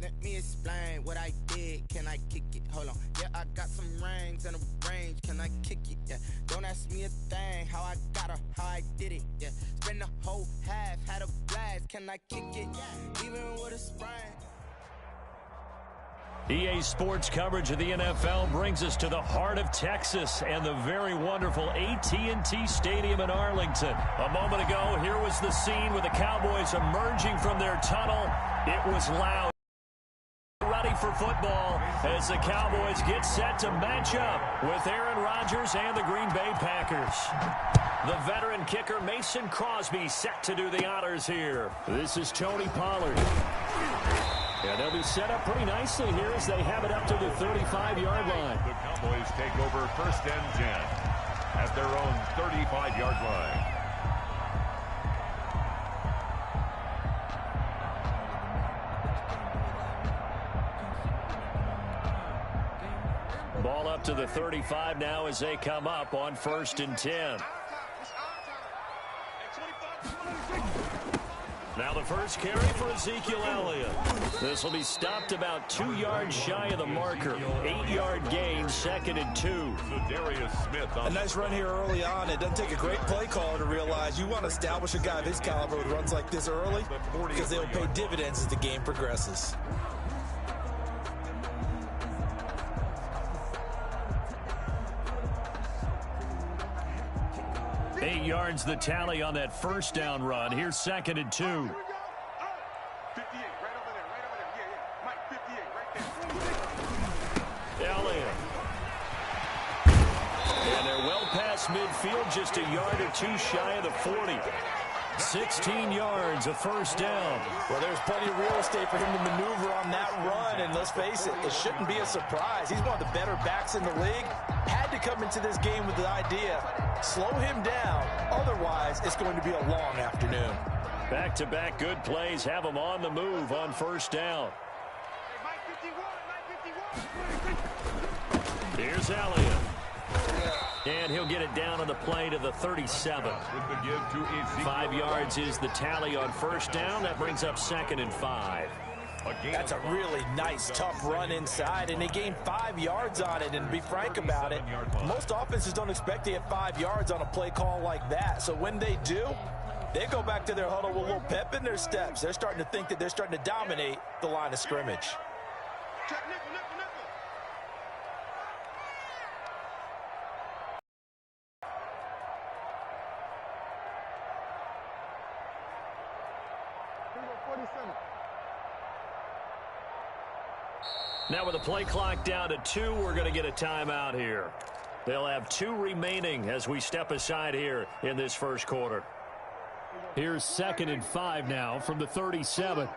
Let me explain what I did. Can I kick it? Hold on. Yeah, I got some rings and a range. Can I kick it? Yeah. Don't ask me a thing. How I got her, how I did it. Yeah. Spend the whole half, had a blast. Can I kick it? Yeah. Even with a sprain. EA Sports coverage of the NFL brings us to the heart of Texas and the very wonderful AT&T Stadium in Arlington. A moment ago, here was the scene with the Cowboys emerging from their tunnel. It was loud. Ready for football as the Cowboys get set to match up with Aaron Rodgers and the Green Bay Packers. The veteran kicker Mason Crosby set to do the honors here. This is Tony Pollard. And they'll be set up pretty nicely here as they have it up to the 35-yard line. The Cowboys take over 1st and 10 at their own 35-yard line. Ball up to the 35 now as they come up on 1st and 10. Now the first carry for Ezekiel Elliott. This will be stopped about 2 yards shy of the marker. 8-yard gain, 2nd and 2. A nice run here early on. It doesn't take a great play caller to realize you want to establish a guy of his caliber who runs like this early because they'll pay dividends as the game progresses. Yards the tally on that first down run. Here's 2nd and 2. 58, right over there, Yeah, Mike, 58, right there. Elliott. And they're well past midfield, just a yard or two shy of the 40. 16 yards, a first down. Well, there's plenty of real estate for him to maneuver on that run, and let's face it, it shouldn't be a surprise. He's one of the better backs in the league. Had to come into this game with the idea, slow him down, otherwise it's going to be a long afternoon. Back-to-back good plays have him on the move on first down. Here's Elliott. And he'll get it down on the play to the 37. 5 yards is the tally on first down. That brings up 2nd and 5. That's a really nice, tough run inside, and they gained 5 yards on it. And to be frank about it, most offenses don't expect to get 5 yards on a play call like that. So when they do, they go back to their huddle with a little pep in their steps. They're starting to think that they're starting to dominate the line of scrimmage. Now with the play clock down to 2, we're going to get a timeout here. They'll have 2 remaining as we step aside here in this first quarter. Here's 2nd and 5 now from the 37.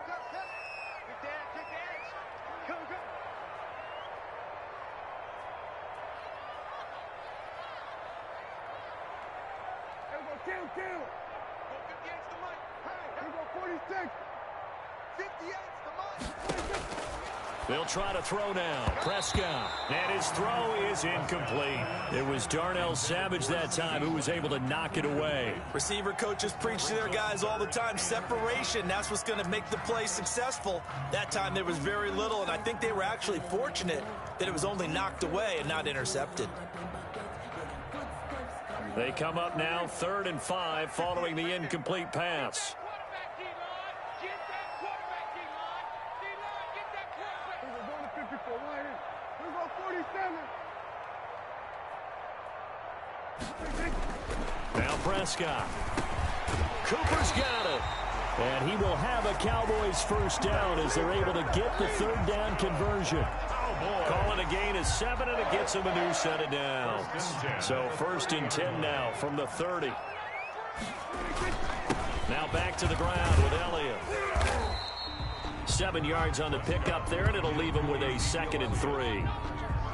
They'll try to throw now. Prescott. And his throw is incomplete. It was Darnell Savage that time who was able to knock it away. Receiver coaches preach to their guys all the time. Separation, that's what's going to make the play successful. That time there was very little, and I think they were actually fortunate that it was only knocked away and not intercepted. They come up now 3rd and 5 following the incomplete pass. Now Prescott. Cooper's got it. And he will have a Cowboys first down as they're able to get the 3rd down conversion. Calling a gain of 7, and it gets him a new set of downs. So 1st and 10 now from the 30. Now back to the ground with Elliott. 7 yards on the pickup there, and it'll leave him with a 2nd and 3.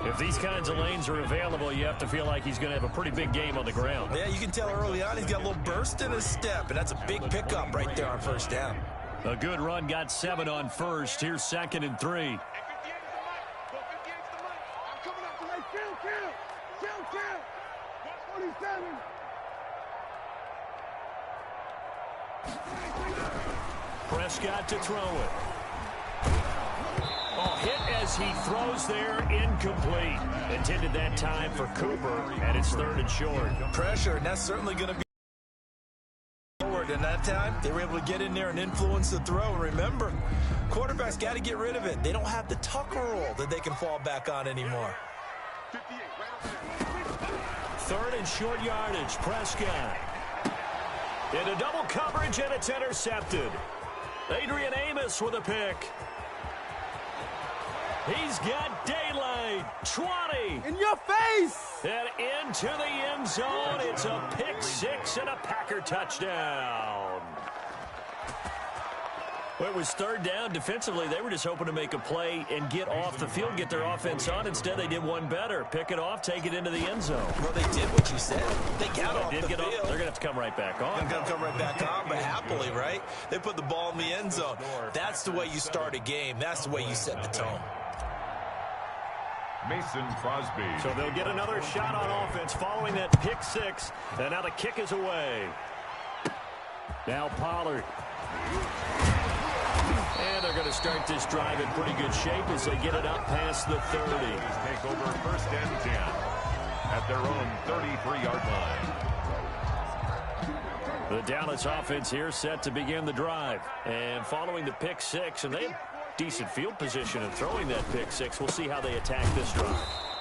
If these kinds of lanes are available, you have to feel like he's going to have a pretty big game on the ground. Yeah, you can tell early on he's got a little burst in his step, and that's a big pickup right there on first down. A good run, got 7 on first. Here's 2nd and 3. Prescott to throw it. as he throws there, incomplete. Intended that time for Cooper, and it's 3rd and short. Pressure, and that's certainly going to be forward. And that time, they were able to get in there and influence the throw. And remember, quarterbacks got to get rid of it. They don't have the Tucker rule that they can fall back on anymore. 3rd and short yardage. Prescott into double coverage, and it's intercepted. Adrian Amos with a pick. He's got daylight. 20. In your face! And into the end zone. It's a pick 6 and a Packer touchdown. Well, it was 3rd down. Defensively, they were just hoping to make a play and get off the field, get their offense on. Instead, they did one better. Pick it off, take it into the end zone. Well, they did what you said. They got off the field. They're going to have to come right back on. They're going to come right back on, but happily, right? They put the ball in the end zone. That's the way you start a game. That's the way you set the tone. Mason Crosby. So they'll get another shot on offense following that pick 6. And now the kick is away. Now Pollard. And they're going to start this drive in pretty good shape as they get it up past the 30. Take over 1st and 10 at their own 33-yard line. The Dallas offense here set to begin the drive. And following the pick 6, and they have decent field position in throwing that pick 6. We'll see how they attack this drive.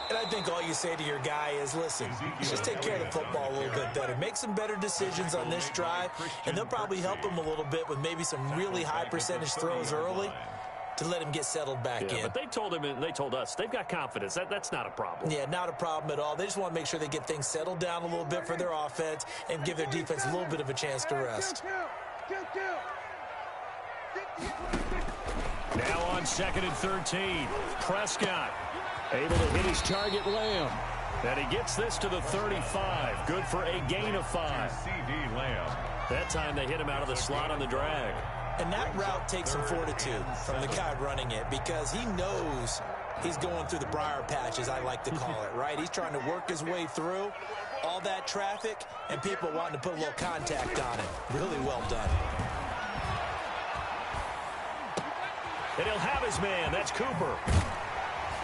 And I think all you say to your guy is, listen, just take care of the football a little bit better. Make some better decisions on this drive, and they'll probably help him a little bit with maybe some really high percentage throws early to let him get settled back in. But they told him and they told us they've got confidence. That's not a problem. Yeah, not a problem at all. They just want to make sure they get things settled down a little bit for their offense and give their defense a little bit of a chance to rest. Now on 2nd and 13, Prescott able to hit his target, Lamb. And he gets this to the 35. Good for a gain of 5. C.D. Lamb. That time they hit him out of the slot on the drag. And that route takes some fortitude from the guy running it because he knows he's going through the briar patch, as I like to call it, right? He's trying to work his way through all that traffic and people wanting to put a little contact on it. Really well done. And he'll have his man. That's Cooper.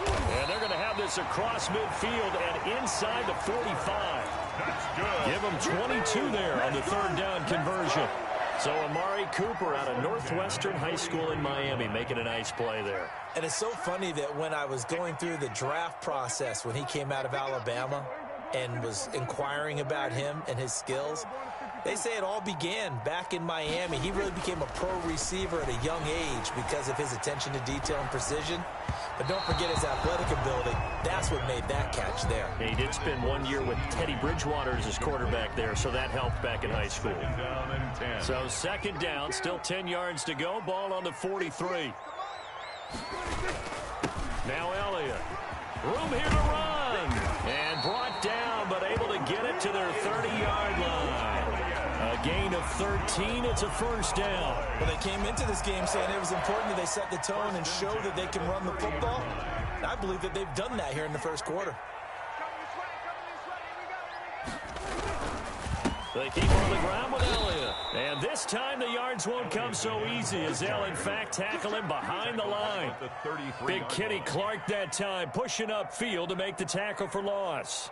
And they're going to have this across midfield and inside the 45. That's good. Give them 22 there on the 3rd down conversion. So Amari Cooper out of Northwestern High School in Miami making a nice play there. And it's so funny that when I was going through the draft process when he came out of Alabama and was inquiring about him and his skills, they say it all began back in Miami. He really became a pro receiver at a young age because of his attention to detail and precision. But don't forget his athletic ability. That's what made that catch there. He did spend 1 year with Teddy Bridgewater as his quarterback there, so that helped back in high school. Down and 10. So 2nd down, still 10 yards to go. Ball on the 43. Now Elliott. Room here to run. And brought down, but able to get it to their 30-yard line. A gain of 13. It's a 1st down. Well, they came into this game saying it was important that they set the tone and show that they can run the football. And I believe that they've done that here in the 1st quarter. They keep on the ground with Elliott. And this time the yards won't come so easy as they'll, in fact, tackle him behind the line. Big Kenny Clark that time pushing upfield to make the tackle for loss.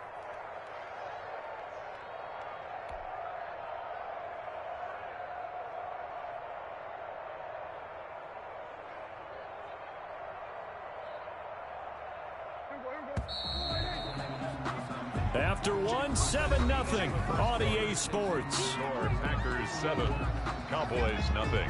After 7-0 on EA Sports. Score Packers 7, Cowboys nothing.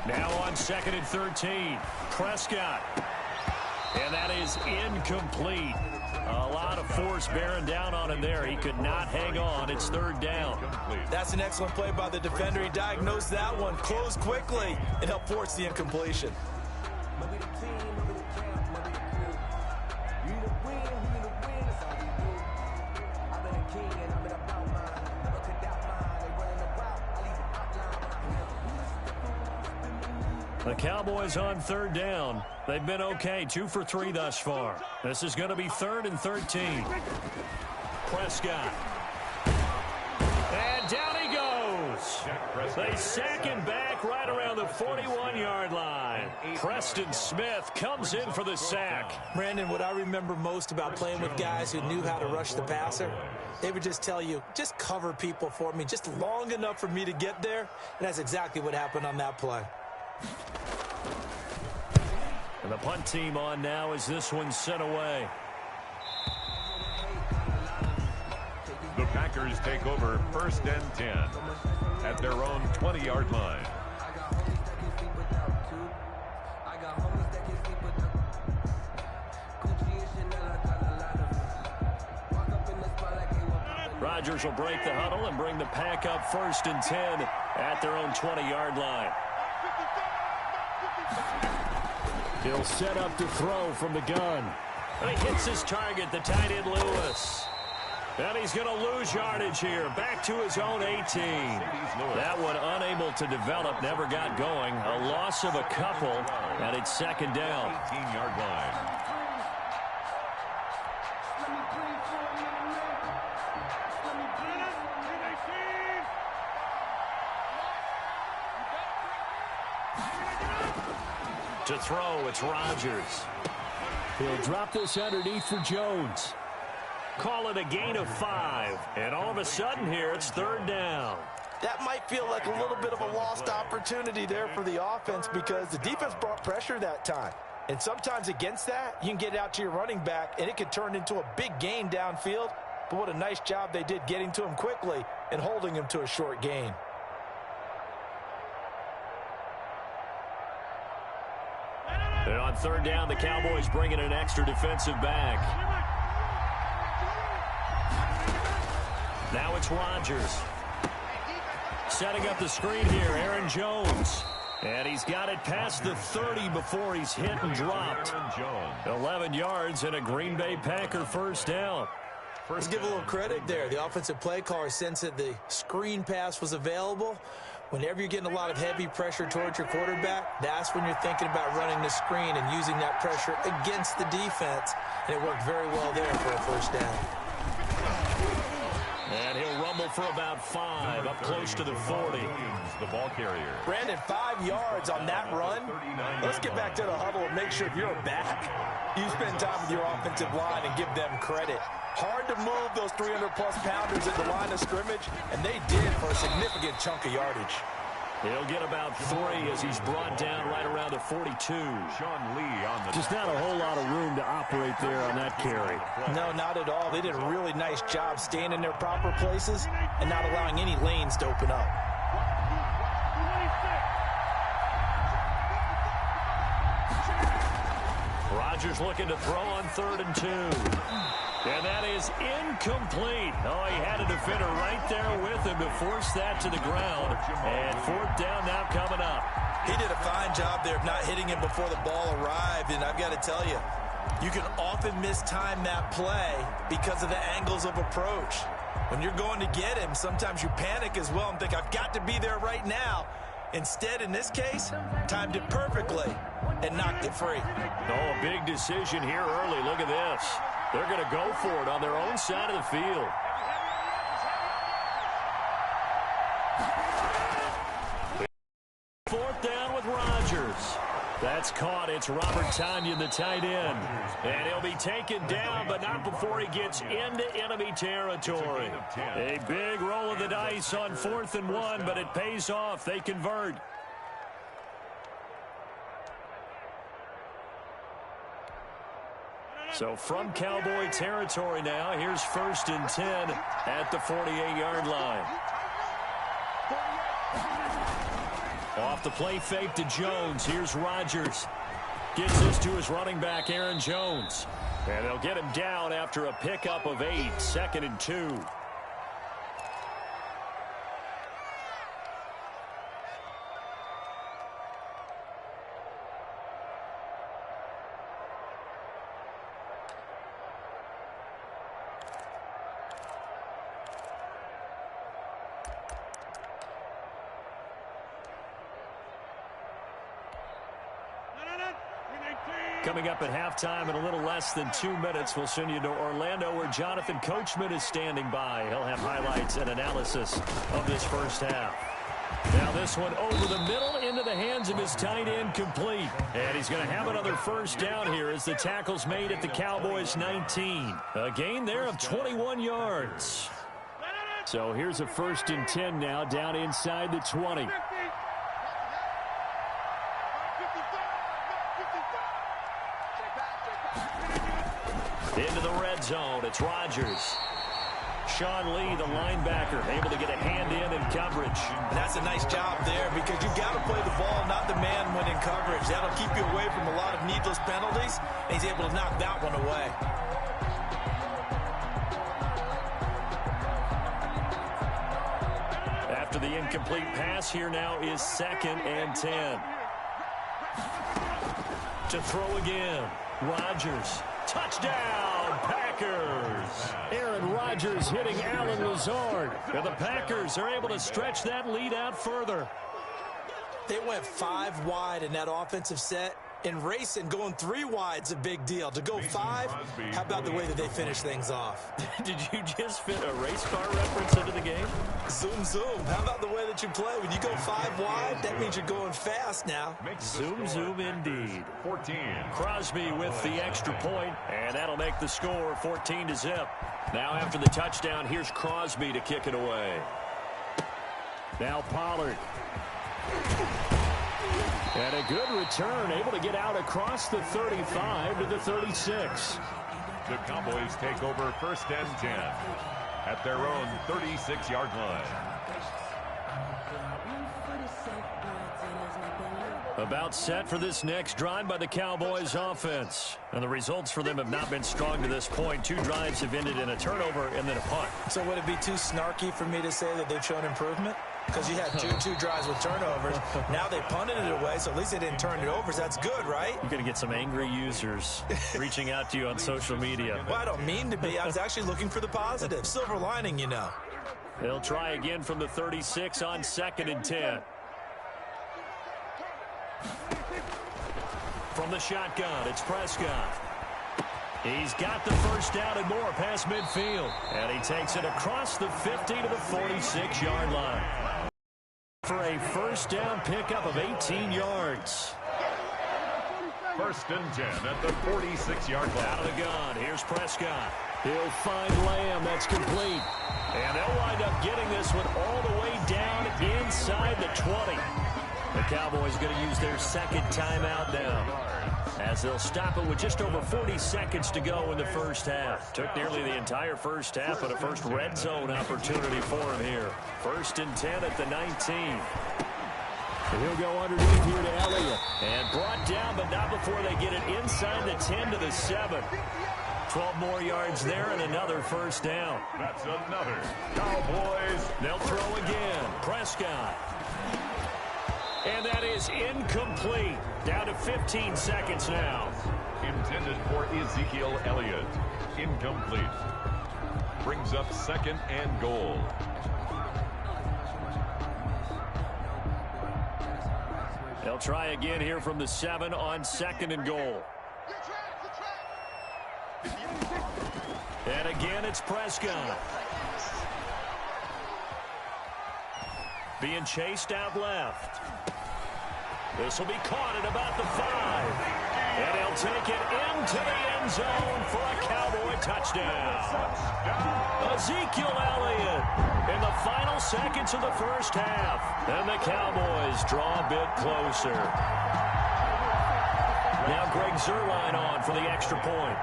Now on 2nd and 13, Prescott. And that is incomplete. A lot of force bearing down on him there. He could not hang on. It's 3rd down. That's an excellent play by the defender. He diagnosed that one, closed quickly, and helped force the incompletion. The Cowboys on 3rd down. They've been okay, 2 for 3 thus far. This is going to be 3rd and 13. Prescott. And down he goes. They sack him back right around the 41-yard line. Preston Smith comes in for the sack. Brandon, what I remember most about playing with guys who knew how to rush the passer, they would just tell you, just cover people for me, just long enough for me to get there. And that's exactly what happened on that play. And the punt team on now as this one's sent away. The Packers take over 1st and 10 at their own 20-yard line. Rodgers will break the huddle and bring the Pack up 1st and 10 at their own 20-yard line. He'll set up to throw from the gun. And he hits his target, the tight end Lewis. And he's going to lose yardage here. Back to his own 18. That one unable to develop, never got going. A loss of a couple, and it's 2nd down. 18-yard line. To throw, it's Rodgers. He'll drop this underneath for Jones. Call it a gain of 5. And all of a sudden here, it's 3rd down. That might feel like a little bit of a lost opportunity there for the offense because the defense brought pressure that time. And sometimes against that, you can get out to your running back, and it could turn into a big gain downfield. But what a nice job they did getting to him quickly and holding him to a short gain. And on 3rd down, the Cowboys bring in an extra defensive back. Now it's Rodgers. Setting up the screen here, Aaron Jones. And he's got it past the 30 before he's hit and dropped. 11 yards and a Green Bay Packer 1st down. Let's give a little credit there. The offensive play caller sensed that the screen pass was available. Whenever you're getting a lot of heavy pressure towards your quarterback, that's when you're thinking about running the screen and using that pressure against the defense. And it worked very well there for a 1st down. And he'll rumble for about 5, up close to the 40. The ball carrier. Brandon, 5 yards on that run. Let's get back to the huddle and make sure if you're a back, you spend time with your offensive line and give them credit. Hard to move those 300-plus pounders at the line of scrimmage, and they did for a significant chunk of yardage. He'll get about 3 as he's brought down right around the 42. Sean Lee on the Just not a whole lot of room to operate there on that carry. No, not at all. They did a really nice job staying in their proper places and not allowing any lanes to open up. Rodgers looking to throw on 3rd and 2. And that is incomplete. Oh, he had a defender right there with him to force that to the ground. And 4th down now coming up. He did a fine job there of not hitting him before the ball arrived. And I've got to tell you, you can often mistime that play because of the angles of approach. When you're going to get him, sometimes you panic as well and think, I've got to be there right now. Instead, in this case, timed it perfectly and knocked it free. Oh, a big decision here early. Look at this. They're going to go for it on their own side of the field. Fourth down with Rodgers. That's caught. It's Robert Tonyan, the tight end. And he'll be taken down, but not before he gets into enemy territory. A big roll of the dice on 4th and 1, but it pays off. They convert. So from Cowboy territory now, here's 1st and 10 at the 48-yard line. Off the play fake to Jones. Here's Rodgers. Gets this to his running back, Aaron Jones. And they'll get him down after a pickup of 8, 2nd and 2. Coming up at halftime in a little less than 2 minutes, we'll send you to Orlando where Jonathan Coachman is standing by. He'll have highlights and analysis of this first half. Now this one over the middle into the hands of his tight end, complete. And he's going to have another first down here as the tackle's made at the Cowboys' 19. A gain there of 21 yards. So here's a 1st and 10 now down inside the 20. Into the red zone, it's Rodgers. Sean Lee, the linebacker, able to get a hand in coverage. And that's a nice job there because you've got to play the ball, not the man when in coverage. That'll keep you away from a lot of needless penalties, and he's able to knock that one away. After the incomplete pass, here now is 2nd and 10. To throw again, Rodgers. Touchdown, Packers! Aaron Rodgers hitting Alan Lazard. And the Packers are able to stretch that lead out further. They went 5 wide in that offensive set. And racing, going 3 wide's a big deal. To go 5, how about the way that they finish things off? Did you just fit a race car reference into the game? Zoom, zoom. How about the way that you play? When you go 5 wide, that means you're going fast now. Zoom, zoom indeed. 14. Crosby with the extra point, and that'll make the score 14-0. Now after the touchdown, here's Crosby to kick it away. Now Pollard. And a good return, able to get out across the 35 to the 36. The Cowboys take over 1st and 10 at their own 36-yard line. About set for this next drive by the Cowboys offense. And the results for them have not been strong to this point. 2 drives have ended in a turnover and then a punt. So would it be too snarky for me to say that they've shown improvement? Because you had two drives with turnovers. Now they punted it away, so at least they didn't turn it over. So that's good, right? You're going to get some angry users reaching out to you on social media. Well, I don't mean to be. I was actually looking for the positive. Silver lining, you know. They'll try again from the 36 on 2nd and 10. From the shotgun, it's Prescott. He's got the first down and more past midfield. And he takes it across the 50 to the 46-yard line. For a first down pickup of 18 yards. 1st and 10 at the 46-yard line. Out of the gun, here's Prescott. He'll find Lamb, that's complete. And they'll wind up getting this one all the way down inside the 20. The Cowboys going to use their 2nd timeout now, as they'll stop it with just over 40 seconds to go in the first half. Took nearly the entire first half, but a first red zone opportunity for him here. 1st and 10 at the 19. And he'll go underneath here to Elliott. And brought down, but not before they get it inside the 10 to the 7. 12 more yards there and another first down. That's another. Cowboys. They'll throw again. Prescott. And that is incomplete. Down to 15 seconds now. Intended for Ezekiel Elliott. Incomplete. Brings up 2nd and goal. They'll try again here from the 7 on 2nd and goal. And again, it's Prescott. Being chased out left. This will be caught at about the 5. And he'll take it into the end zone for a Cowboy touchdown. Ezekiel Elliott in the final seconds of the first half. And the Cowboys draw a bit closer. Now Greg Zuerlein on for the extra point.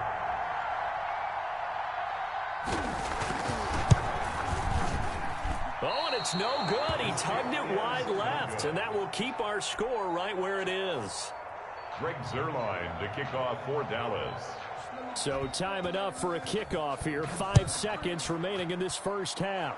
Oh, and it's no good. He tugged it wide left, and that will keep our score right where it is. Greg Zuerlein to kick off for Dallas. So time enough for a kickoff here. 5 seconds remaining in this first half.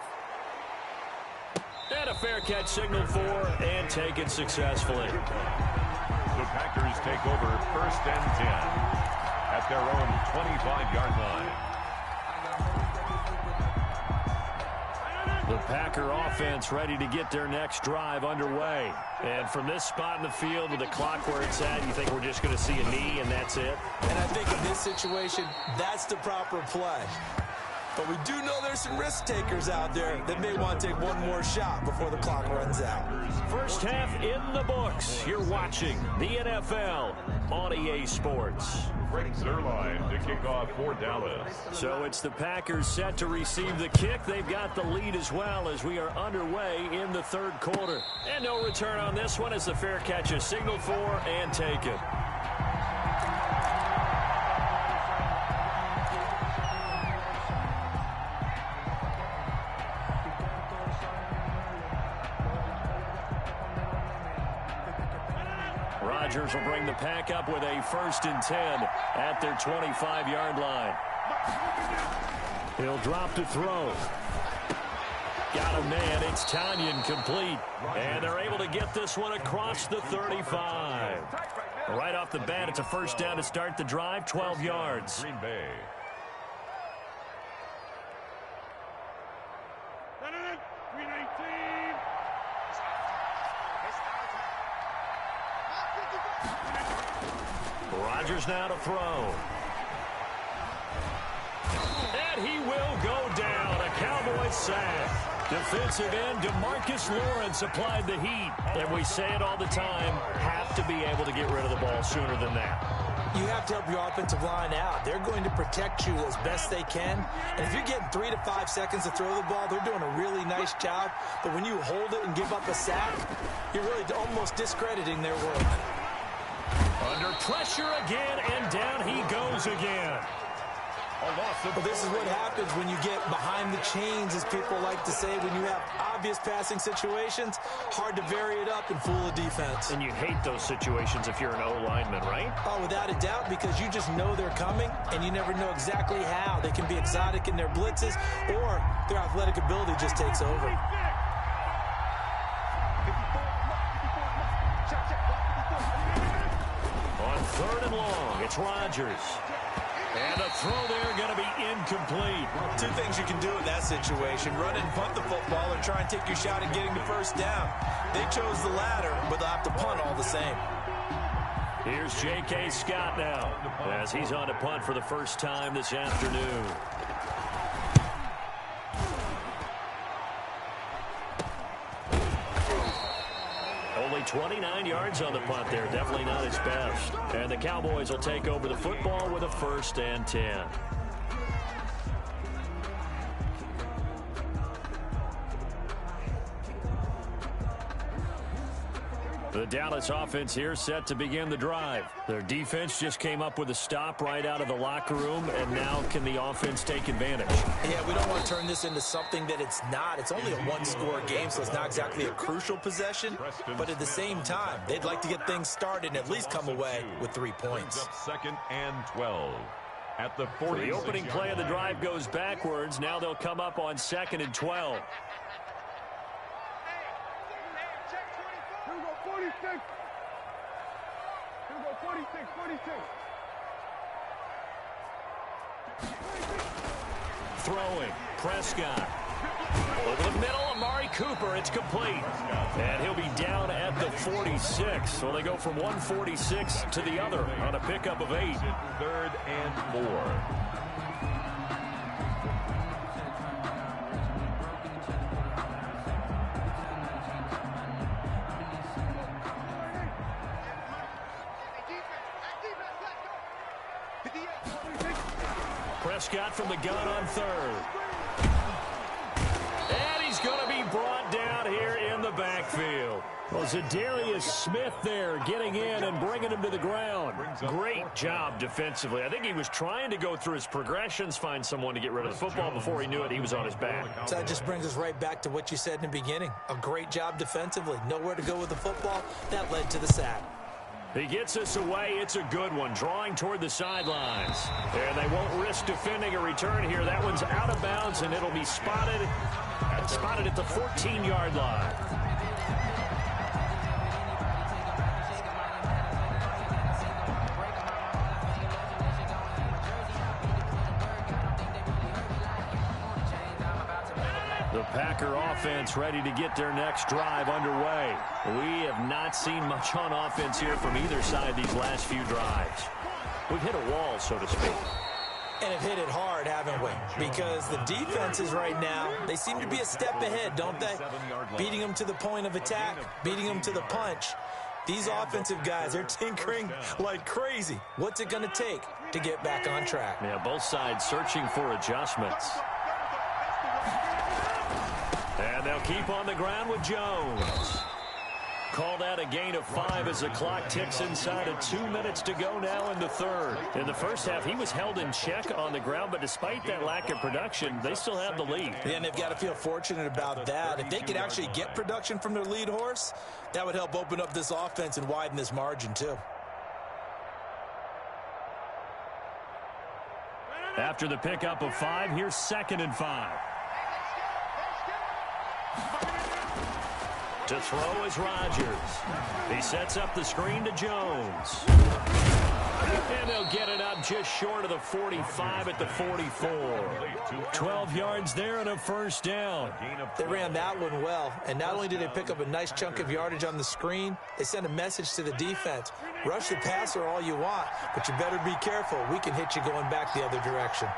And a fair catch signaled for and taken successfully. The Packers take over 1st and 10 at their own 25-yard line. The Packer offense ready to get their next drive underway. And from this spot in the field with the clock where it's at, you think we're just going to see a knee and that's it? And I think in this situation, that's the proper play. But we do know there's some risk takers out there that may want to take one more shot before the clock runs out. First half in the books. You're watching the NFL on EA Sports. Breaks their line to kick off for Dallas. So it's the Packers set to receive the kick. They've got the lead as well as we are underway in the third quarter. And no return on this one as the fair catch is signaled for and taken. Rodgers will bring the Pack up with a 1st and 10 at their 25-yard line. He'll drop to throw. Got a man. It's Tanyan complete. And they're able to get this one across the 35. Right off the bat, it's a 1st down to start the drive, 12 yards. Green Bay. Rodgers now to throw. And he will go down. A Cowboys sack. Defensive end DeMarcus Lawrence applied the heat. And we say it all the time, have to be able to get rid of the ball sooner than that. You have to help your offensive line out. They're going to protect you as best they can. And if you're getting 3 to 5 seconds to throw the ball, they're doing a really nice job. But when you hold it and give up a sack, you're really almost discrediting their work. Under pressure again, and down he goes again. Well, this is what happens when you get behind the chains, as people like to say. When you have obvious passing situations, hard to vary it up and fool a defense. And you hate those situations if you're an O-lineman, right? Oh, without a doubt, because you just know they're coming, and you never know exactly how. They can be exotic in their blitzes, or their athletic ability just takes over. On 3rd and long, it's Rodgers. And a throw there going to be incomplete. 2 things you can do in that situation: run and punt the football, or try and take your shot at getting the 1st down. They chose the latter, but they'll have to punt all the same. Here's J.K. Scott now, as he's on to punt for the first time this afternoon. Only 29 yards on the punt there. Definitely not his best. And the Cowboys will take over the football with a 1st and 10. The Dallas offense here set to begin the drive. Their defense just came up with a stop right out of the locker room, and now can the offense take advantage? Yeah, we don't want to turn this into something that it's not. It's only a 1-score game, so it's not exactly a crucial possession. But at the same time, they'd like to get things started and at least come away with 3 points. 2nd and 12 at the 40. The opening play of the drive goes backwards. Now they'll come up on 2nd and 12. 46. Throwing, Prescott. Over the middle, Amari Cooper, it's complete. And he'll be down at the 46. So they go from 146 to the other on a pickup of 8. 3rd and 4. Prescott from the gun on 3rd. And he's going to be brought down here in the backfield. Well, Zadarius Smith there getting in and bringing him to the ground. Great job defensively. I think he was trying to go through his progressions, find someone to get rid of the football. Before he knew it, he was on his back. So that just brings us right back to what you said in the beginning. A great job defensively. Nowhere to go with the football. That led to the sack. He gets us away. It's a good one. Drawing toward the sidelines. And they won't risk defending a return here. That one's out of bounds, and it'll be spotted at the 14-yard line. The Packer offense ready to get their next drive underway. We have not seen much on offense here from either side these last few drives. We've hit a wall, so to speak. And have hit it hard, haven't we? Because the defenses right now, they seem to be a step ahead, don't they? Beating them to the point of attack, beating them to the punch. These offensive guys, they're tinkering like crazy. What's it going to take to get back on track? Yeah, both sides searching for adjustments. And they'll keep on the ground with Jones. Call that a gain of 5 as the clock ticks inside of 2 minutes to go now in the third. In the first half, he was held in check on the ground, but despite that lack of production, they still have the lead. And they've got to feel fortunate about that. If they could actually get production from their lead horse, that would help open up this offense and widen this margin too. After the pickup of 5, here's 2nd and 5. To throw is Rodgers. He sets up the screen to Jones. And they'll get it up just short of the 45 at the 44. 12 yards there and a first down. They ran that one well, and not only did they pick up a nice chunk of yardage on the screen, they sent a message to the defense. Rush the passer all you want, but you better be careful. We can hit you going back the other direction.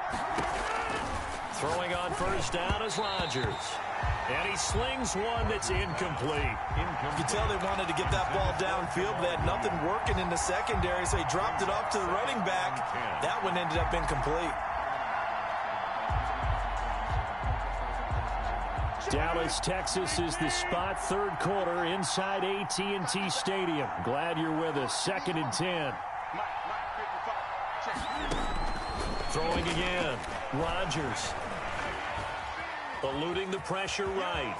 Throwing on first down is Rodgers. And he slings one that's incomplete. You can tell they wanted to get that ball downfield, but they had nothing working in the secondary, so he dropped it off to the running back. That one ended up incomplete. Dallas, Texas is the spot, third quarter inside AT&T Stadium. Glad you're with us. 2nd and 10. Throwing again. Rodgers. Eluding the pressure right.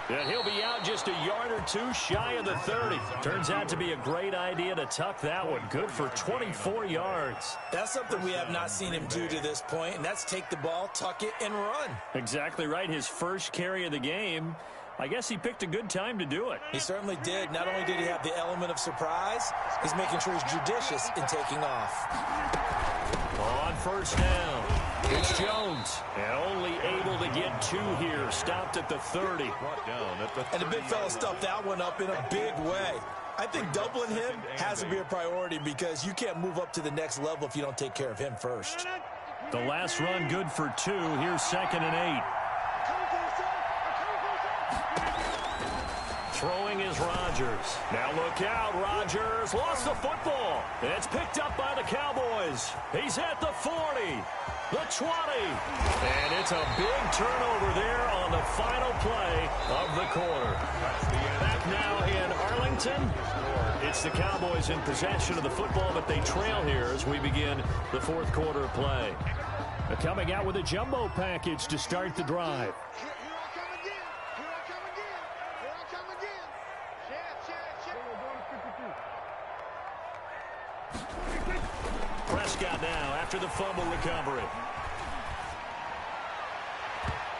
And he'll be out just a yard or two shy of the 30. Turns out to be a great idea to tuck that one. Good for 24 yards. That's something we have not seen him do to this point, and that's take the ball, tuck it, and run. Exactly right. His first carry of the game. I guess he picked a good time to do it. He certainly did. Not only did he have the element of surprise, he's making sure he's judicious in taking off. On first down, it's Jones. And only able to get 2 here. Stopped at the 30. And the big fella stuffed that one up in a big way. I think doubling him has to be a priority because you can't move up to the next level if you don't take care of him first. The last run good for 2. Here's 2nd and 8. Throwing is Rodgers. Now look out, Rodgers lost the football. It's picked up by the Cowboys. He's at the 40, the 20. And it's a big turnover there on the final play of the quarter. Back now in Arlington. It's the Cowboys in possession of the football, but they trail here as we begin the fourth quarter of play. They're coming out with a jumbo package to start the drive. Prescott now after the fumble recovery.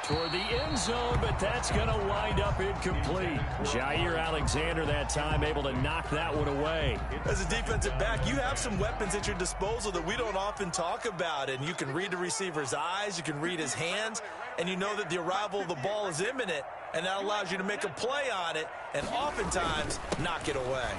Toward the end zone, but that's going to wind up incomplete. Jair Alexander that time able to knock that one away. As a defensive back, you have some weapons at your disposal that we don't often talk about, and you can read the receiver's eyes, you can read his hands, and you know that the arrival of the ball is imminent, and that allows you to make a play on it and oftentimes knock it away.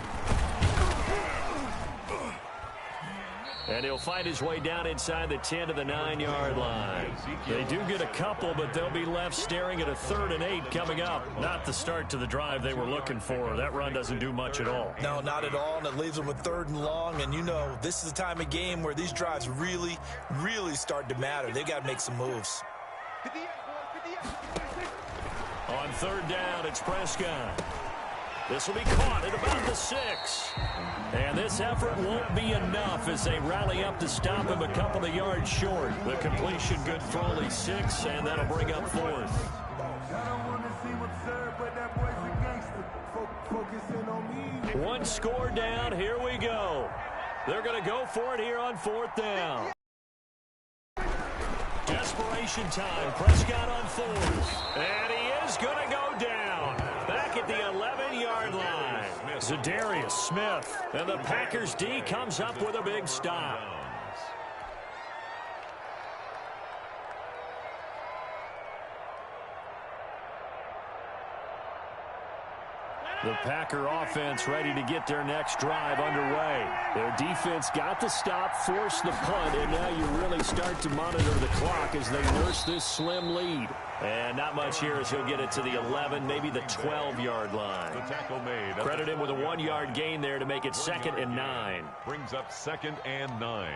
And he'll find his way down inside the 10 to the 9-yard line. They do get a couple, but they'll be left staring at a 3rd and 8 coming up. Not the start to the drive they were looking for. That run doesn't do much at all. No, not at all, and it leaves them with 3rd and long. And you know, this is the time of game where these drives really, really start to matter. They've got to make some moves. On 3rd down, it's Prescott. This will be caught at about the 6. And this effort won't be enough as they rally up to stop him a couple of yards short. The completion good for only 6, and that'll bring up 4th. One score down. Here we go. They're going to go for it here on 4th down. Desperation time. Prescott on 4th. And he is going to go down. Back at the 11-yard line. Zadarius Smith. And the Packers D comes up with a big stop. The Packer offense ready to get their next drive underway. Their defense got the stop, forced the punt, and now you really start to monitor the clock as they nurse this slim lead. And not much here as he'll get it to the 11, maybe the 12-yard line. The tackle made. Credit him with a 1-yard gain there to make it 2nd and 9. Brings up 2nd and 9.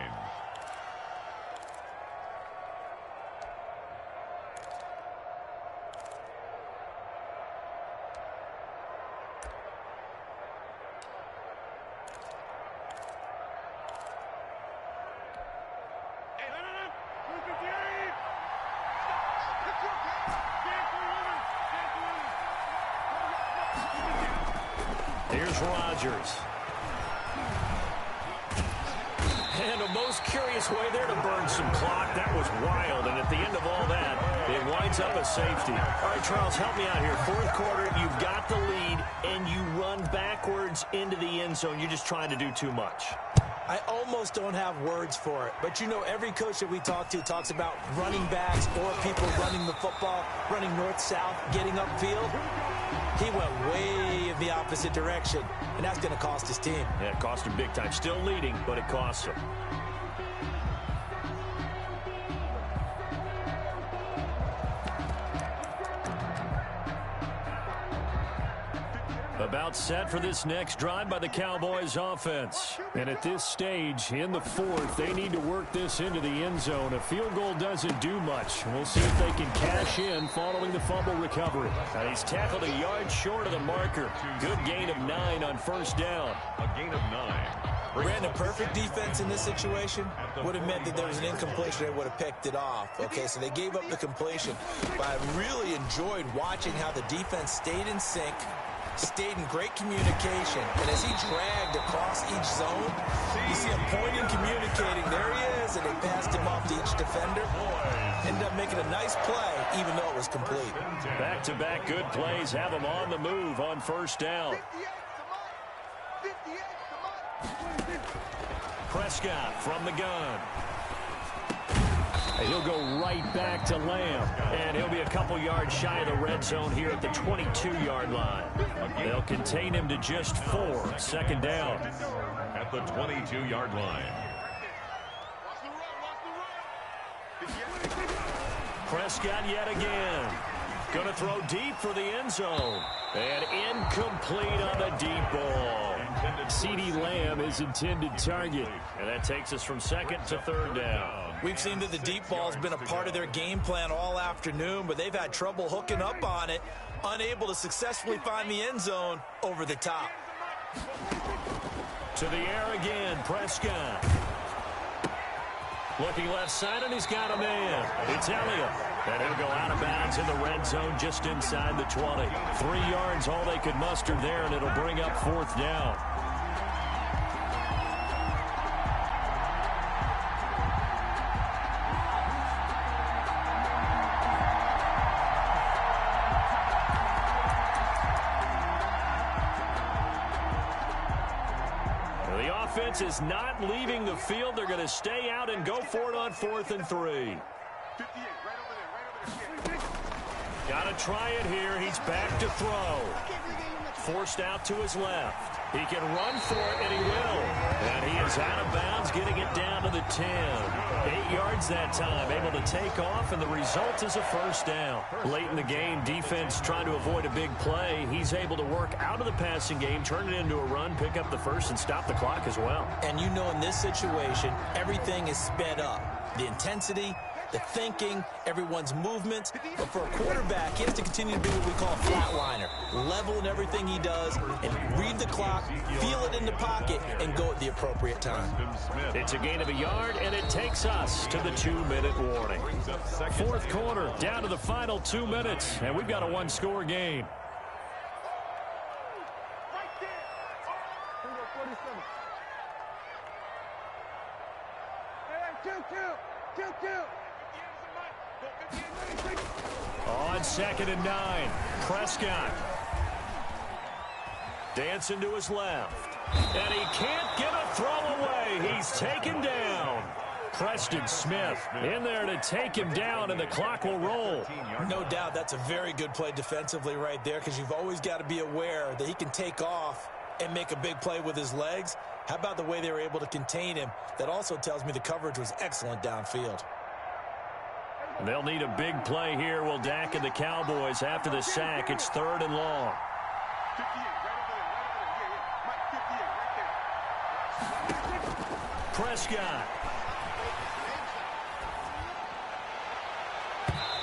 Here's Rodgers. And a most curious way there to burn some clock. That was wild. And at the end of all that, it winds up a safety. All right, Charles, help me out here. 4th quarter, you've got the lead, and you run backwards into the end zone. You're just trying to do too much. I almost don't have words for it. But, you know, every coach that we talk to talks about running backs or people running the football, running north-south, getting upfield. He went way in the opposite direction, and that's going to cost his team. Yeah, it cost him big time. Still leading, but it costs him. About set for this next drive by the Cowboys offense. And at this stage, in the 4th, they need to work this into the end zone. A field goal doesn't do much. We'll see if they can cash in following the fumble recovery. And he's tackled a yard short of the marker. Good gain of 9 on 1st down. A gain of 9. Ran a perfect defense in this situation would have meant that there was an incompletion. They would have picked it off. Okay, so they gave up the completion. But I really enjoyed watching how the defense stayed in sync, stayed in great communication, and as he dragged across each zone, you see him pointing, communicating. There he is, and they passed him off to each defender. Ended up making a nice play, even though it was complete. Back-to-back good plays have him on the move on 1st down. Prescott from the gun. And he'll go right back to Lamb. And he'll be a couple yards shy of the red zone here at the 22-yard line. They'll contain him to just 4. 2nd down. At the 22-yard line. Prescott yet again. Going to throw deep for the end zone. And incomplete on the deep ball. CeeDee Lamb is intended target. And that takes us from 2nd to 3rd down. We've seen that the deep ball has been a part of their game plan all afternoon, but they've had trouble hooking up on it, unable to successfully find the end zone over the top. To the air again, Prescott. Looking left side, and he's got a man. It's Elliott. And he'll go out of bounds in the red zone just inside the 20. 3 yards, all they could muster there, and it'll bring up 4th down. Offense is not leaving the field. They're going to stay out and go for it on 4th and 3. Got to try it here. He's back to throw. Forced out to his left. He can run for it, and he will. And he is out of bounds, getting it down to the 10. 8 yards that time, able to take off, and the result is a 1st down. Late in the game, defense trying to avoid a big play. He's able to work out of the passing game, turn it into a run, pick up the 1st, and stop the clock as well. And you know in this situation, everything is sped up. The intensity, the thinking, everyone's movement. But for a quarterback, he has to continue to be what we call a flatliner. Level in everything he does and read the clock, feel it in the pocket, and go at the appropriate time. It's a gain of a yard, and it takes us to the 2-minute warning. 4th quarter, down to the final 2 minutes, and we've got a 1-score game. On 2nd and 9, Prescott. Dancing to his left. And he can't get a throw away. He's taken down. Preston Smith in there to take him down, and the clock will roll. No doubt that's a very good play defensively right there, because you've always got to be aware that he can take off and make a big play with his legs. How about the way they were able to contain him? That also tells me the coverage was excellent downfield. They'll need a big play here. Will Dak and the Cowboys after the sack. It's 3rd and long. Prescott.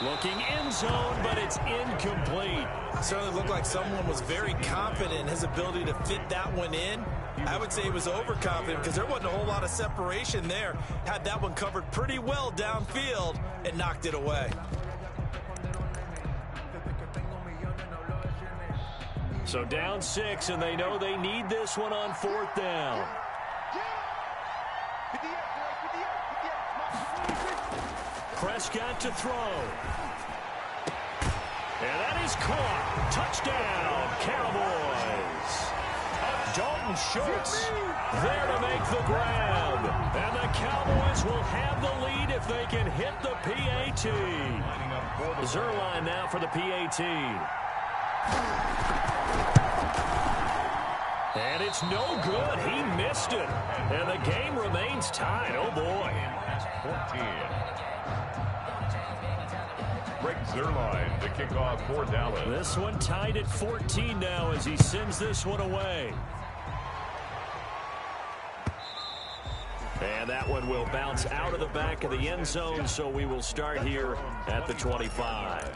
Looking end zone, but it's incomplete. Certainly looked like someone was very confident in his ability to fit that one in. I would say he was overconfident because there wasn't a whole lot of separation there. Had that one covered pretty well downfield and knocked it away. So down 6, and they know they need this one on 4th down. Prescott to throw. And that is caught. Touchdown, Cowboys. Dalton Schultz there to make the grab. And the Cowboys will have the lead if they can hit the PAT. Zerline now for the PAT. And it's no good. He missed it. And the game remains tied. Oh, boy. 14. Greg Zerline to kick off for Dallas. This one tied at 14 now as he sends this one away. And that one will bounce out of the back of the end zone, so we will start here at the 25.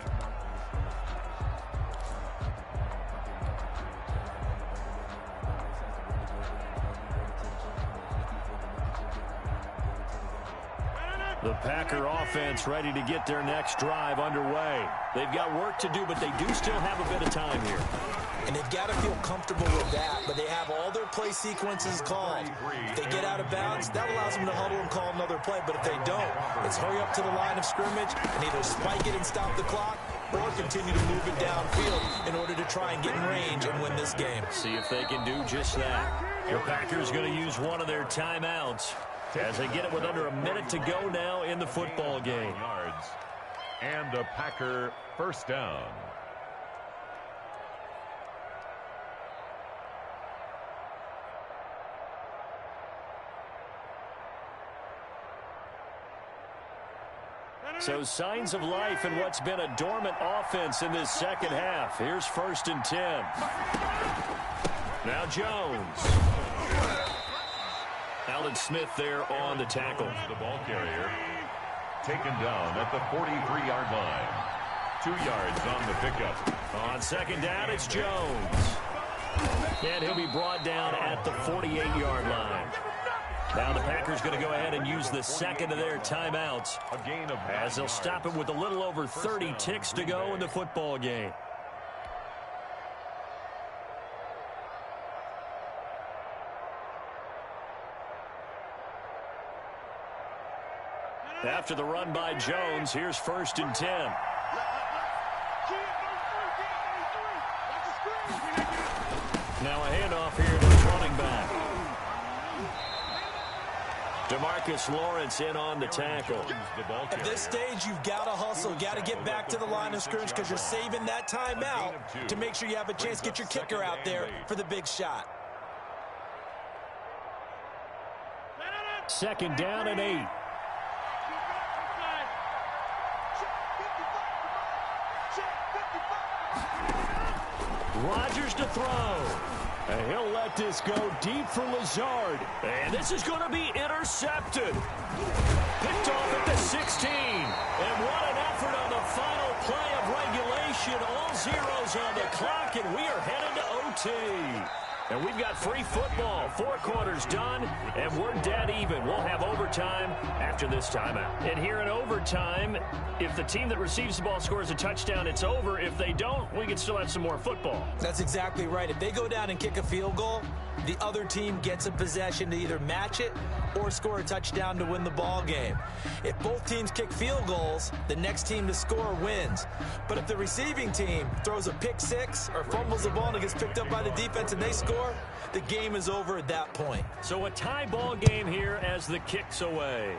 The Packer offense ready to get their next drive underway. They've got work to do, but they do still have a bit of time here. And they've got to feel comfortable with that, but they have all their play sequences called. If they get out of bounds, that allows them to huddle and call another play, but if they don't, it's hurry up to the line of scrimmage and either spike it and stop the clock or continue to move it downfield in order to try and get in range and win this game. See if they can do just that. The Packers going to use one of their timeouts as they get it with under a minute to go now in the football game. Yards and a Packer first down. So signs of life in what's been a dormant offense in this second half. Here's 1st and 10. Now Jones. Allen Smith there on the tackle. The ball carrier taken down at the 43-yard line. 2 yards on the pickup. On 2nd down, it's Jones. And he'll be brought down at the 48-yard line. Now the Packers going to go ahead and use the second of their timeouts as they'll stop it with a little over 30 ticks to go in the football game. After the run by Jones, here's 1st and 10. Now a handoff here to the running back. DeMarcus Lawrence in on the tackle. At this stage, you've got to hustle. You've got to get back to the line of scrimmage because you're saving that timeout to make sure you have a chance to get your kicker out there for the big shot. 2nd down and 8. Rodgers to throw. And he'll let this go deep for Lazard. And this is going to be intercepted. Picked off at the 16. And what an effort on the final play of regulation. All zeros on the clock, and we are headed to OT. And we've got free football. 4 quarters done, and we're dead even. We'll have overtime after this timeout. And here in overtime, if the team that receives the ball scores a touchdown, it's over. If they don't, we can still have some more football. That's exactly right. If they go down and kick a field goal, the other team gets a possession to either match it or score a touchdown to win the ball game. If both teams kick field goals, the next team to score wins. But if the receiving team throws a pick six or fumbles the ball and it gets picked up by the defense and they score, the game is over at that point. So a tie ball game here as the kick's away.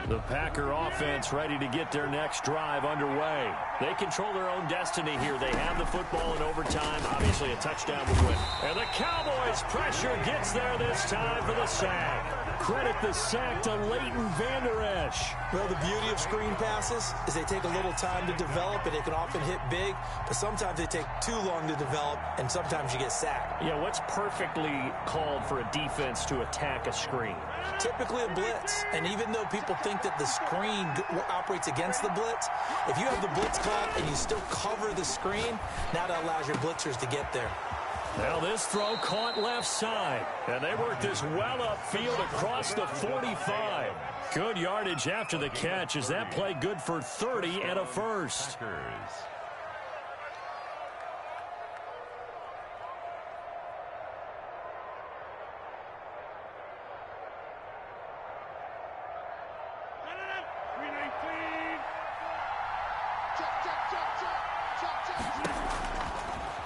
The Packer offense ready to get their next drive underway. They control their own destiny here. They have the football in overtime. Obviously, a touchdown would win. And the Cowboys' pressure gets there this time for the sack. Credit the sack to Leighton Vander Esch. Well, the beauty of screen passes is they take a little time to develop, and they can often hit big, but sometimes they take too long to develop, and sometimes you get sacked. Yeah, what's perfectly called for a defense to attack a screen? Typically a blitz, and even though people think that the screen operates against the blitz, if you have the blitz called and you still cover the screen, now that allows your blitzers to get there. Now this throw caught left side, and they work this well upfield across the 45. Good yardage after the catch as that play good for 30 and a first.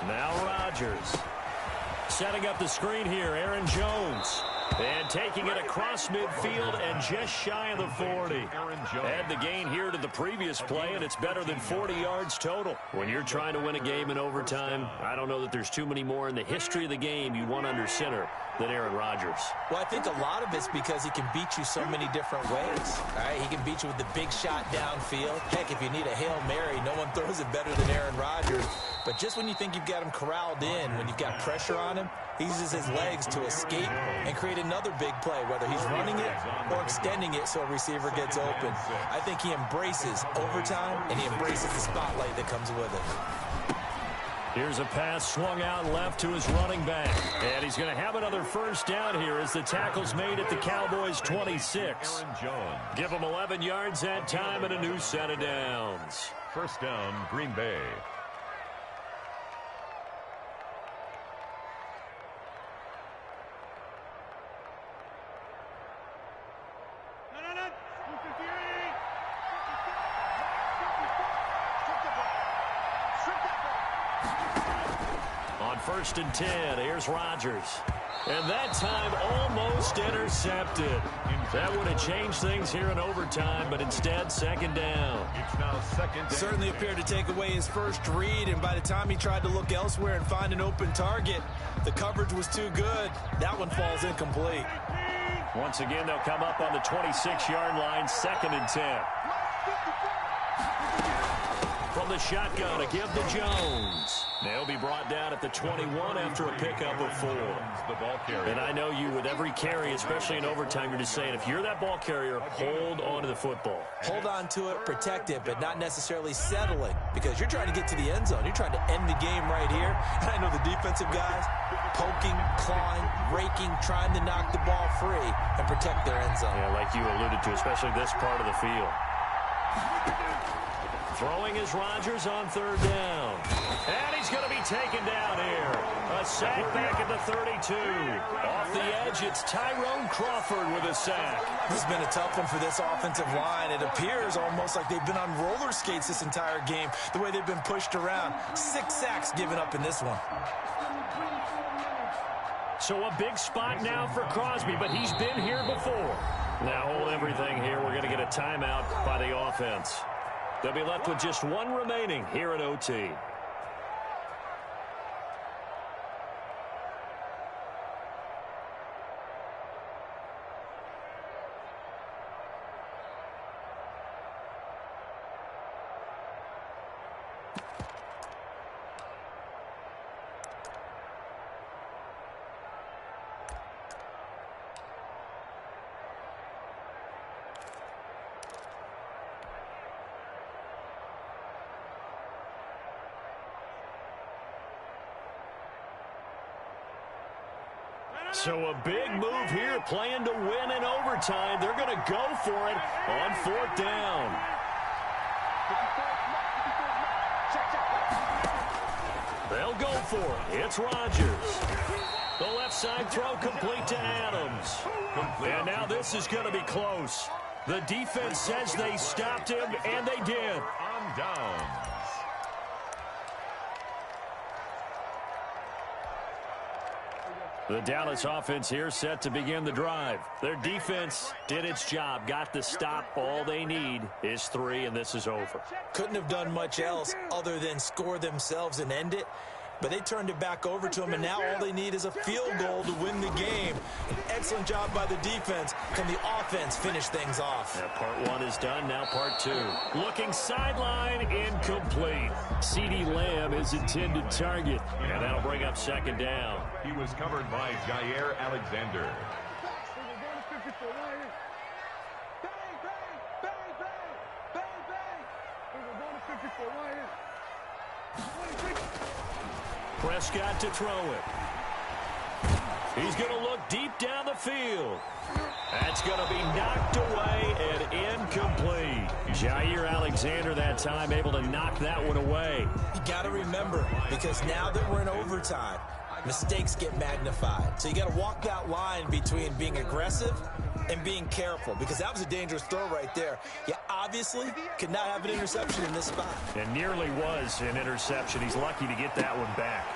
Now Rodgers. Setting up the screen here, Aaron Jones. And taking it across midfield and just shy of the 40. Add the gain here to the previous play, and it's better than 40 yards total. When you're trying to win a game in overtime, I don't know that there's too many more in the history of the game you want under center than Aaron Rodgers. Well, I think a lot of it's because he can beat you so many different ways. All right, he can beat you with the big shot downfield. Heck, if you need a Hail Mary, no one throws it better than Aaron Rodgers. But just when you think you've got him corralled in, when you've got pressure on him, he uses his legs to escape and create another big play, whether he's running it or extending it so a receiver gets open. I think he embraces overtime, and he embraces the spotlight that comes with it. Here's a pass swung out left to his running back. And he's going to have another first down here as the tackle's made at the Cowboys' 26. Give him 11 yards that time and a new set of downs. First down, Green Bay. First and 10, here's Rodgers. And that time almost intercepted. That would have changed things here in overtime, but instead second down. It's now second down. Certainly appeared to take away his first read, and by the time he tried to look elsewhere and find an open target, the coverage was too good. That one falls incomplete. Once again, they'll come up on the 26-yard line, second and 10. From the shotgun to give to Jones. They'll be brought down at the 21 after a pickup of 4. And I know you, with every carry, especially in overtime, you're just saying, if you're that ball carrier, hold on to the football. Hold on to it, protect it, but not necessarily settle it, because you're trying to get to the end zone. You're trying to end the game right here. And I know the defensive guys poking, clawing, raking, trying to knock the ball free and protect their end zone. Yeah, like you alluded to, especially this part of the field. Throwing is Rodgers on third down. And he's going to be taken down here. A sack back at the 32. Off the edge, it's Tyrone Crawford with a sack. This has been a tough one for this offensive line. It appears almost like they've been on roller skates this entire game, the way they've been pushed around. 6 sacks given up in this one. So a big spot now for Crosby, but he's been here before. Now hold everything here. We're going to get a timeout by the offense. They'll be left with just one remaining here at OT. So a big move here, playing to win in overtime. They're going to go for it on fourth down. They'll go for it. It's Rodgers. The left side throw complete to Adams. And now this is going to be close. The defense says they stopped him, and they did. On down. The Dallas offense here set to begin the drive. Their defense did its job, got the stop. All they need is 3, and this is over. Couldn't have done much else other than score themselves and end it. But they turned it back over to them, and now all they need is a field goal to win the game. An excellent job by the defense. Can the offense finish things off? Yeah, part 1 is done, now part 2. Looking sideline, incomplete. CeeDee Lamb is intended target, and that'll bring up second down. He was covered by Jair Alexander. Prescott to throw it. He's going to look deep down the field. That's going to be knocked away and incomplete. Jair Alexander that time able to knock that one away. You got to remember, because now that we're in overtime, mistakes get magnified. So you got to walk that line between being aggressive and being careful, because that was a dangerous throw right there. You obviously could not have an interception in this spot. And nearly was an interception. He's lucky to get that one back.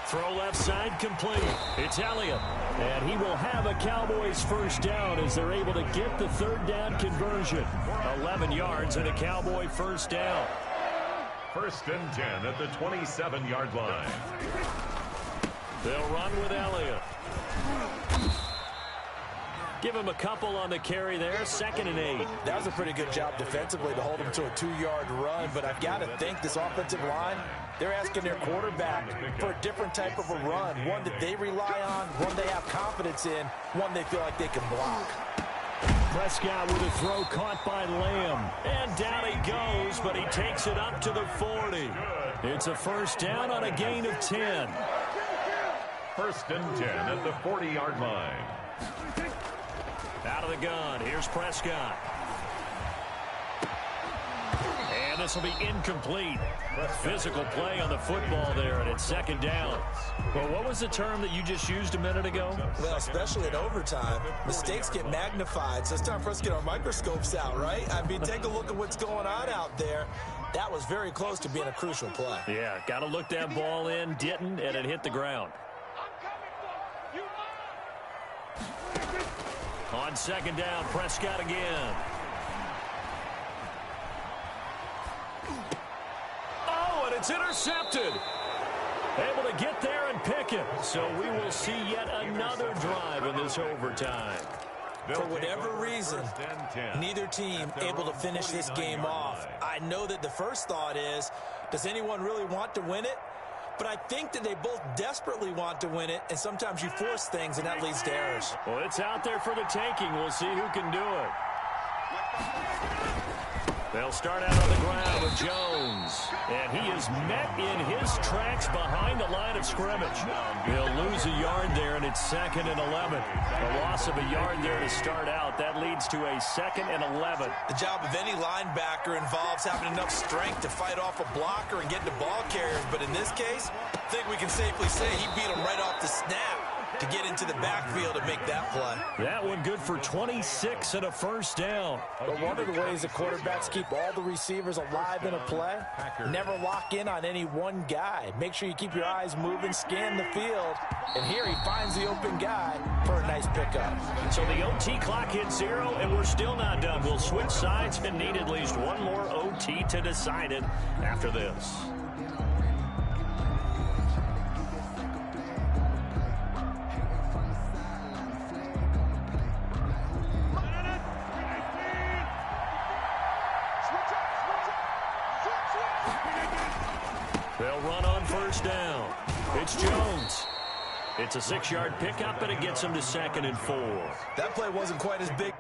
Throw left side complete. It's Elliott. And he will have a Cowboys first down as they're able to get the third down conversion. 11 yards and a Cowboy first down. 1st and 10 at the 27-yard line. They'll run with Elliott. Give him a couple on the carry there. 2nd and 8. That was a pretty good job defensively to hold him to a 2-yard run, but I've got to think this offensive line, they're asking their quarterback for a different type of a run, one that they rely on, one they have confidence in, one they feel like they can block. Prescott with a throw caught by Lamb. And down he goes, but he takes it up to the 40. It's a first down on a gain of 10. 1st and 10 at the 40-yard line. Out of the gun, here's Prescott. And this will be incomplete. Physical play on the football there, and it's 2nd down. Well, what was the term that you just used a minute ago? Well, especially in overtime, mistakes get magnified, so it's time for us to get our microscopes out, right? I mean, take a look at what's going on out there. That was very close to being a crucial play. Yeah, got to look that ball in, didn't, and it hit the ground. On 2nd down, Prescott again. Oh, and it's intercepted. Able to get there and pick it. So we will see yet another drive in this overtime. For whatever reason, neither team able to finish this game off. I know that the first thought is, does anyone really want to win it? But I think that they both desperately want to win it, and sometimes you force things, and that leads to errors. Well, it's out there for the taking. We'll see who can do it. They'll start out on the ground with Jones. And he is met in his tracks behind the line of scrimmage. They'll lose a yard there, and it's 2nd and 11. A loss of a yard there to start out. That leads to a 2nd and 11. The job of any linebacker involves having enough strength to fight off a blocker and get to ball carriers. But in this case, I think we can safely say he beat him right off the snap to get into the backfield and make that play. That one good for 26 and a first down. But one of the ways the quarterbacks keep all the receivers alive in a play, never lock in on any one guy. Make sure you keep your eyes moving, scan the field, and here he finds the open guy for a nice pickup. So the OT clock hits 0, and we're still not done. We'll switch sides and need at least one more OT to decide it after this. They'll run on first down. It's Jones. It's a 6-yard pickup, and it gets him to 2nd and 4. That play wasn't quite as big.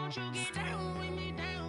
won't you get down with me down?